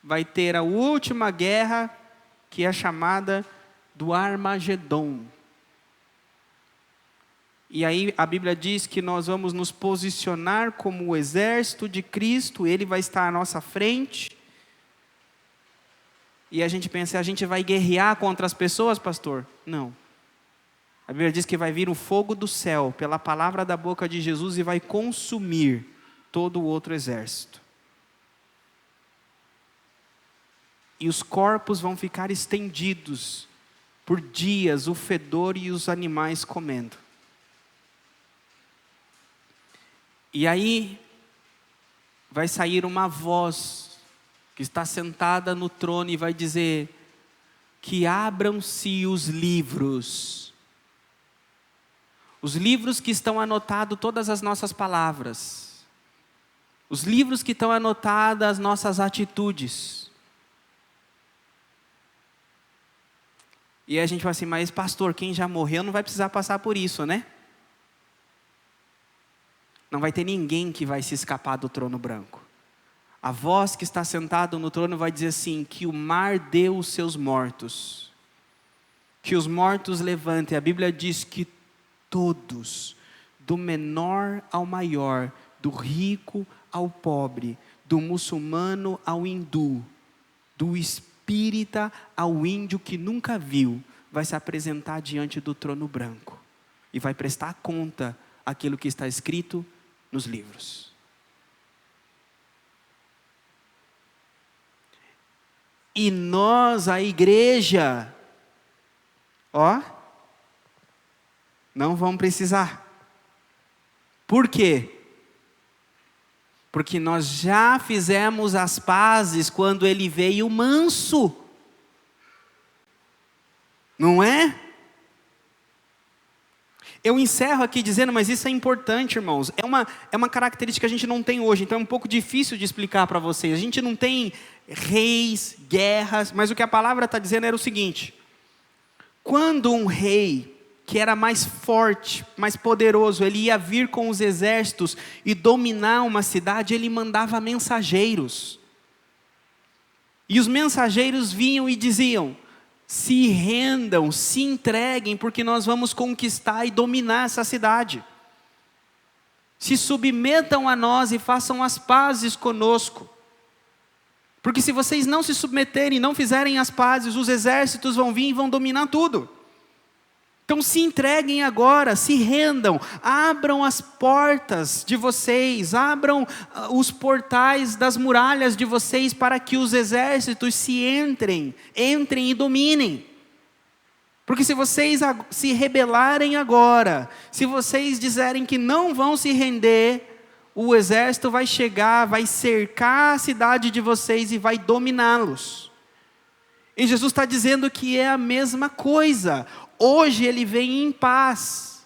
vai ter a última guerra, que é chamada do Armagedon. E aí a Bíblia diz que nós vamos nos posicionar como o exército de Cristo, Ele vai estar à nossa frente. E a gente pensa, a gente vai guerrear contra as pessoas, pastor? Não. A Bíblia diz que vai vir o fogo do céu, pela palavra da boca de Jesus, e vai consumir todo o outro exército. E os corpos vão ficar estendidos por dias, o fedor e os animais comendo. E aí vai sair uma voz que está sentada no trono e vai dizer que abram-se os livros que estão anotados todas as nossas palavras, os livros que estão anotadas as nossas atitudes. E aí a gente fala assim, mas pastor, quem já morreu não vai precisar passar por isso, né? Não vai ter ninguém que vai se escapar do trono branco. A voz que está sentada no trono vai dizer assim, que o mar deu os seus mortos, que os mortos levantem. A Bíblia diz que todos, do menor ao maior, do rico ao pobre, do muçulmano ao hindu, do espírita ao índio que nunca viu, vai se apresentar diante do trono branco e vai prestar conta aquilo que está escrito nos livros. E nós, a igreja, não vamos precisar. Por quê? Porque nós já fizemos as pazes quando ele veio manso. Não é? Eu encerro aqui dizendo, mas isso é importante, irmãos. É uma característica que a gente não tem hoje, então é um pouco difícil de explicar para vocês. A gente não tem reis, guerras, mas o que a palavra está dizendo era o seguinte: quando um rei, que era mais forte, mais poderoso, ele ia vir com os exércitos e dominar uma cidade, ele mandava mensageiros. E os mensageiros vinham e diziam: se rendam, se entreguem, porque nós vamos conquistar e dominar essa cidade. Se submetam a nós e façam as pazes conosco. Porque se vocês não se submeterem, não fizerem as pazes, os exércitos vão vir e vão dominar tudo. Então se entreguem agora, se rendam, abram as portas de vocês, abram os portais das muralhas de vocês para que os exércitos entrem e dominem. Porque se vocês se rebelarem agora, se vocês disserem que não vão se render, o exército vai chegar, vai cercar a cidade de vocês e vai dominá-los. E Jesus está dizendo que é a mesma coisa. Hoje ele vem em paz.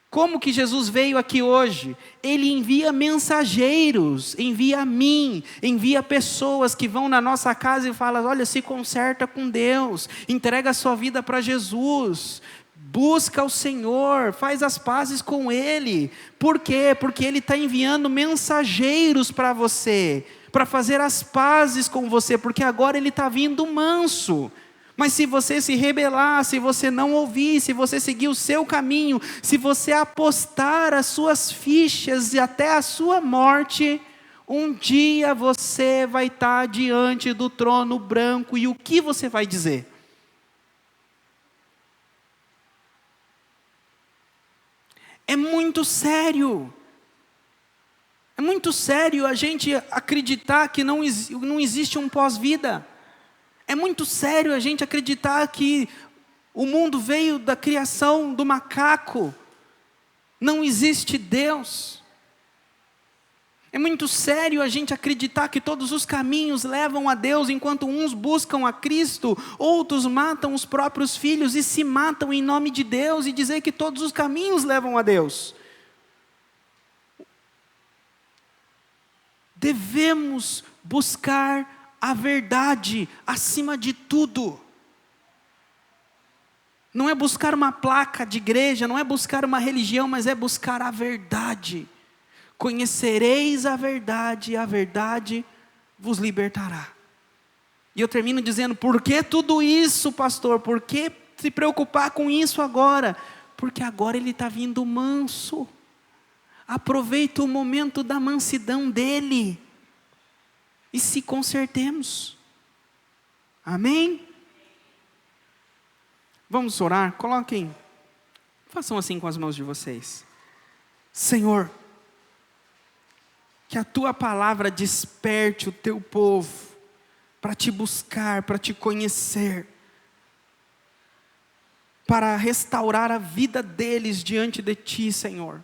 Como que Jesus veio aqui hoje? Ele envia mensageiros, envia a mim, envia pessoas que vão na nossa casa e falam: olha, se conserta com Deus, entrega a sua vida para Jesus, busca o Senhor, faz as pazes com Ele. Por quê? Porque Ele está enviando mensageiros para você, para fazer as pazes com você, porque agora Ele está vindo manso. Mas se você se rebelar, se você não ouvir, se você seguir o seu caminho, se você apostar as suas fichas e até a sua morte, um dia você vai estar diante do trono branco, e o que você vai dizer? É muito sério. É muito sério a gente acreditar que não existe um pós-vida. É muito sério a gente acreditar que o mundo veio da criação do macaco. Não existe Deus. É muito sério a gente acreditar que todos os caminhos levam a Deus, enquanto uns buscam a Cristo, outros matam os próprios filhos e se matam em nome de Deus, e dizer que todos os caminhos levam a Deus. Devemos buscar a verdade acima de tudo. Não é buscar uma placa de igreja, não é buscar uma religião, mas é buscar a verdade. Conhecereis a verdade, e a verdade vos libertará. E eu termino dizendo: por que tudo isso, pastor? Por que se preocupar com isso agora? Porque agora ele está vindo manso. Aproveita o momento da mansidão dele e se consertemos. Amém? Vamos orar? Coloquem, façam assim com as mãos de vocês. Senhor, que a tua palavra desperte o teu povo para te buscar, para te conhecer, para restaurar a vida deles diante de ti, Senhor.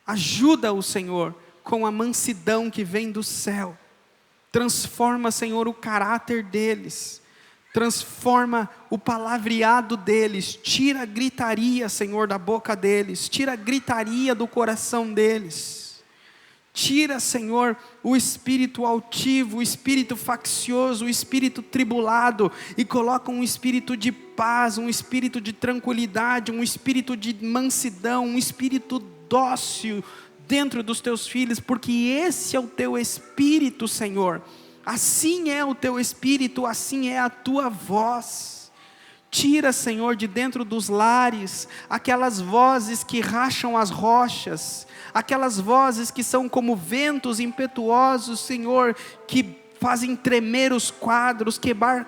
Ajuda o Senhor com a mansidão que vem do céu. Transforma, Senhor, o caráter deles. Transforma o palavreado deles. Tira a gritaria, Senhor, da boca deles. Tira a gritaria do coração deles. Tira, Senhor, o espírito altivo, o espírito faccioso, o espírito tribulado, e coloca um espírito de paz, um espírito de tranquilidade, um espírito de mansidão, um espírito dócil dentro dos teus filhos, porque esse é o teu espírito, Senhor. Assim é o teu espírito, assim é a tua voz. Tira, Senhor, de dentro dos lares aquelas vozes que racham as rochas, aquelas vozes que são como ventos impetuosos, Senhor, que fazem tremer os quadros,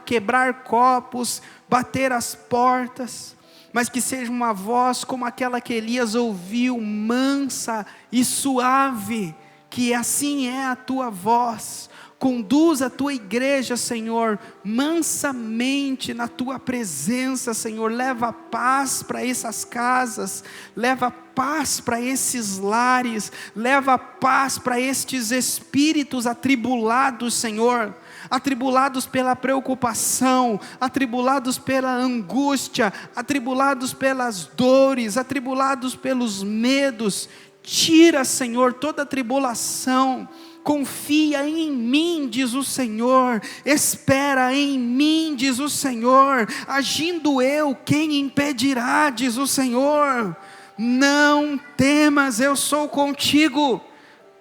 quebrar copos, bater as portas, mas que seja uma voz como aquela que Elias ouviu, mansa e suave, que assim é a tua voz. Conduz a tua igreja, Senhor, mansamente na tua presença, Senhor. Leva paz para essas casas, leva paz para esses lares, leva paz para estes espíritos atribulados, Senhor. Atribulados pela preocupação, atribulados pela angústia, atribulados pelas dores, atribulados pelos medos. Tira, Senhor, toda tribulação. Confia em mim, diz o Senhor. Espera em mim, diz o Senhor. Agindo eu, quem impedirá, diz o Senhor. Não temas, eu sou contigo.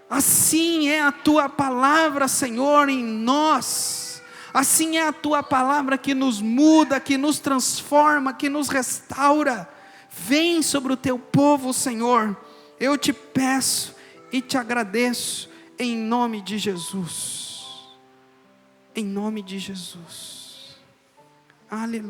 Assim é a tua palavra, Senhor, em nós. Assim é a tua palavra que nos muda, que nos transforma, que nos restaura. Vem sobre o teu povo, Senhor. Eu te peço e te agradeço. Em nome de Jesus. Em nome de Jesus. Aleluia.